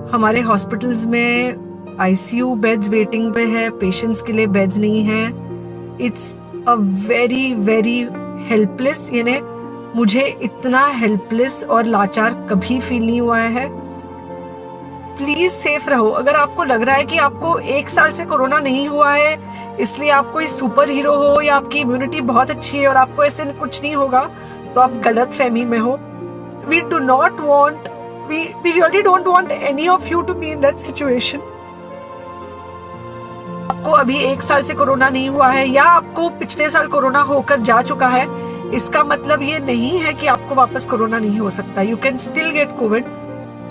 हमारे हॉस्पिटल्स में ICU beds waiting पे है, पेशेंट्स के लिए बेड्स नहीं है। It's a very very helpless, यानी मुझे इतना हेल्पलेस और लाचार कभी फील नहीं हुआ है। प्लीज सेफ रहो। अगर आपको लग रहा है कि आपको 1 साल से कोरोना नहीं हुआ है इसलिए आप कोई सुपर हीरो हो या आपकी इम्यूनिटी बहुत अच्छी है और आपको ऐसे कुछ नहीं होगा, तो आप गलत फहमी में हो। We do not want, we really don't want any of you to be in that situation. आपको अभी 1 साल से कोरोना नहीं हुआ है या आपको पिछले साल कोरोना होकर जा चुका है, इसका मतलब ये नहीं है कि आपको वापस कोरोना नहीं हो सकता। You can still get COVID.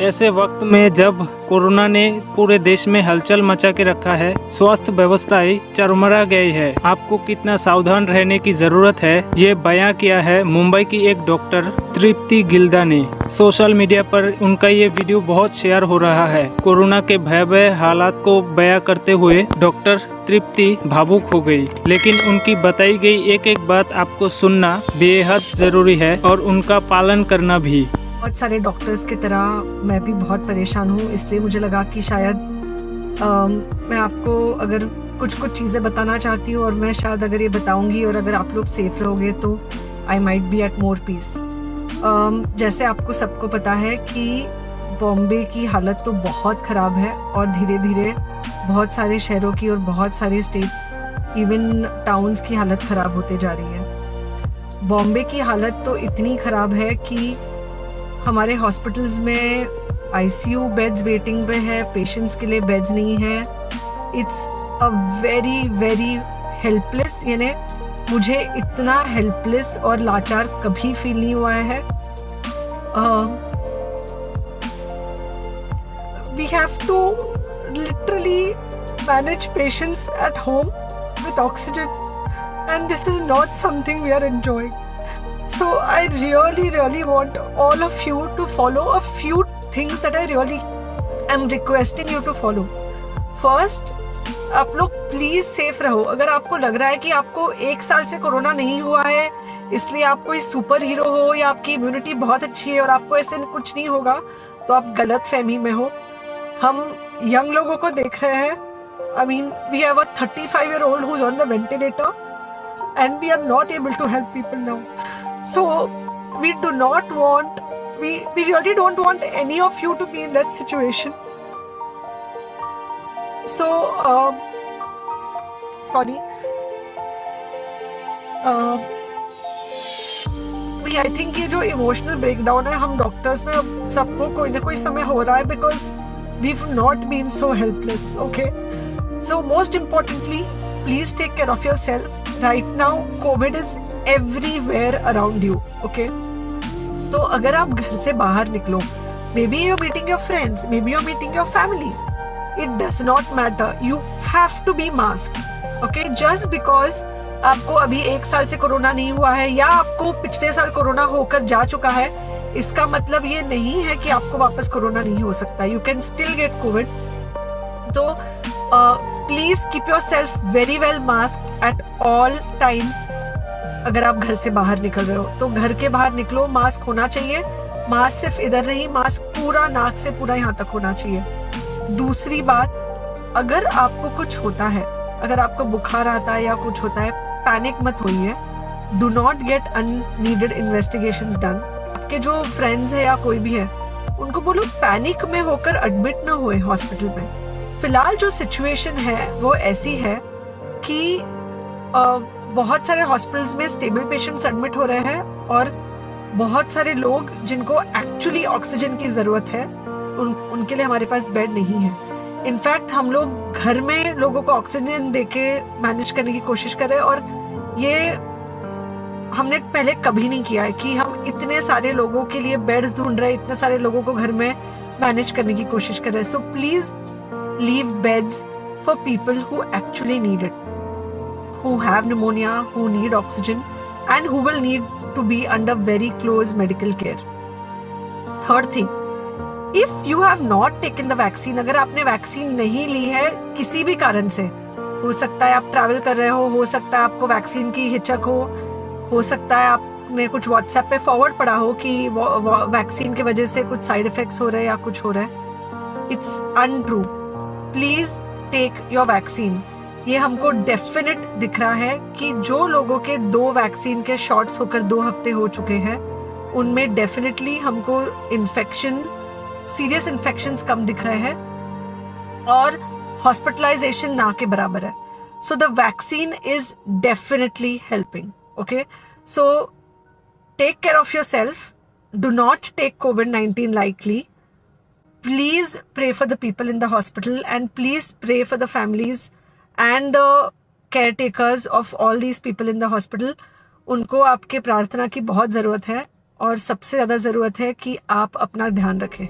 ऐसे वक्त में जब कोरोना ने पूरे देश में हलचल मचा के रखा है, स्वास्थ्य व्यवस्थाएं चरमरा गई है, आपको कितना सावधान रहने की जरूरत है, ये बयां किया है मुंबई की एक डॉक्टर तृप्ति गिल्दा ने। सोशल मीडिया पर उनका ये वीडियो बहुत शेयर हो रहा है। कोरोना के भयावह हालात को बयां करते हुए डॉक्टर तृप्ति भावुक हो गई, लेकिन उनकी बताई गई एक एक बात आपको सुनना बेहद जरूरी है और उनका पालन करना भी। बहुत सारे डॉक्टर्स की तरह मैं भी बहुत परेशान हूँ, इसलिए मुझे लगा कि शायद मैं आपको अगर कुछ चीज़ें बताना चाहती हूँ और मैं शायद अगर ये बताऊंगी और अगर आप लोग सेफ रहोगे तो I might be at more peace. जैसे आपको सबको पता है कि बॉम्बे की हालत तो बहुत ख़राब है और धीरे धीरे बहुत सारे शहरों की और बहुत सारे स्टेट्स इवन टाउन्स की हालत ख़राब होते जा रही है। बॉम्बे की हालत तो इतनी ख़राब है कि हमारे हॉस्पिटल्स में आईसीयू बेड्स वेटिंग पे है, पेशेंट्स के लिए बेड्स नहीं है। It's a very very helpless, यानी मुझे इतना हेल्पलेस और लाचार कभी फील नहीं हुआ है। We have to literally manage patients at home with oxygen and this is not something we are enjoying. So I really want all of you to follow a few things that I really am requesting you to follow. First, आप लोग please safe रहो। अगर आपको लग रहा है कि आपको 1 साल से कोरोना नहीं हुआ है इसलिए आप कोई सुपर हीरो हो या आपकी इम्यूनिटी बहुत अच्छी है और आपको ऐसे कुछ नहीं होगा, तो आप गलत फहमी में हो। हम यंग लोगों को देख रहे हैं। I mean, we have a 35-year-old who's on the ventilator and we are not able to help people now. So we do not want, we really don't want any of you to be in that situation. So sorry. I think ये जो emotional breakdown है हम doctors में सबको कोई ना कोई समय हो रहा है because we've not been so helpless. Okay, so most importantly, please take care of yourself. Right now COVID is everywhere around you. Okay, तो अगर आप घर से बाहर निकलो, maybe you're meeting your friends, maybe you're meeting your family, it does not matter, you have to be masked. Okay, just because आपको अभी 1 साल से कोरोना नहीं हुआ है या आपको पिछले साल कोरोना होकर जा चुका है, इसका मतलब ये नहीं है कि आपको वापस कोरोना नहीं हो सकता। You can still get COVID. तो please keep your self very well masked at all times. अगर आप घर से बाहर निकल रहे हो तो घर के बाहर निकलो, मास्क होना चाहिए। मास्क सिर्फ इधर नहीं, मास्क पूरा नाक से पूरा यहाँ तक होना चाहिए। दूसरी बात, अगर आपको कुछ होता है, अगर आपको बुखार आता है या कुछ होता है, पैनिक मत होइए। Do not get unneeded investigations done. आपके जो फ्रेंड्स है या कोई भी है उनको बोलो पैनिक में होकर एडमिट ना हुए हॉस्पिटल में। फिलहाल जो सिचुएशन है वो ऐसी है कि बहुत सारे हॉस्पिटल्स में स्टेबल पेशेंट्स एडमिट हो रहे हैं और बहुत सारे लोग जिनको एक्चुअली ऑक्सीजन की जरूरत है उनके लिए हमारे पास बेड नहीं है। इनफैक्ट हम लोग घर में लोगों को ऑक्सीजन देके मैनेज करने की कोशिश कर रहे हैं और ये हमने पहले कभी नहीं किया है कि हम इतने सारे लोगों के लिए बेड्स ढूंढ रहे हैं, इतने सारे लोगों को घर में मैनेज करने की कोशिश कर रहे हैं। So please leave beds for people who actually need it, who have pneumonia, who need oxygen and who will need to be under very close medical care. Third thing, if you have not taken the vaccine, अगर आपने vaccine नहीं ली है किसी भी कारण से, हो सकता है आप ट्रैवल कर रहे हो सकता है आपको वैक्सीन की हिचक हो सकता है आपने कुछ व्हाट्सएप पे फॉरवर्ड पढ़ा हो कि वैक्सीन की वजह से कुछ साइड इफेक्ट्स हो रहे हैं या कुछ हो रहा है। It's untrue. Please take your vaccine. ये हमको डेफिनेट दिख रहा है कि जो लोगों के 2 वैक्सीन के शॉट्स होकर 2 हफ्ते हो चुके हैं उनमें डेफिनेटली हमको इन्फेक्शन, सीरियस इन्फेक्शंस कम दिख रहे हैं और हॉस्पिटलाइजेशन ना के बराबर है। So the vaccine is definitely helping. Okay, so take care of yourself, do not take COVID-19 lightly. Please pray for the people in the hospital and please pray for the families and the caretakers of all these people in the hospital. उनको आपके प्रार्थना की बहुत ज़रूरत है और सबसे ज़्यादा ज़रूरत है कि आप अपना ध्यान रखें।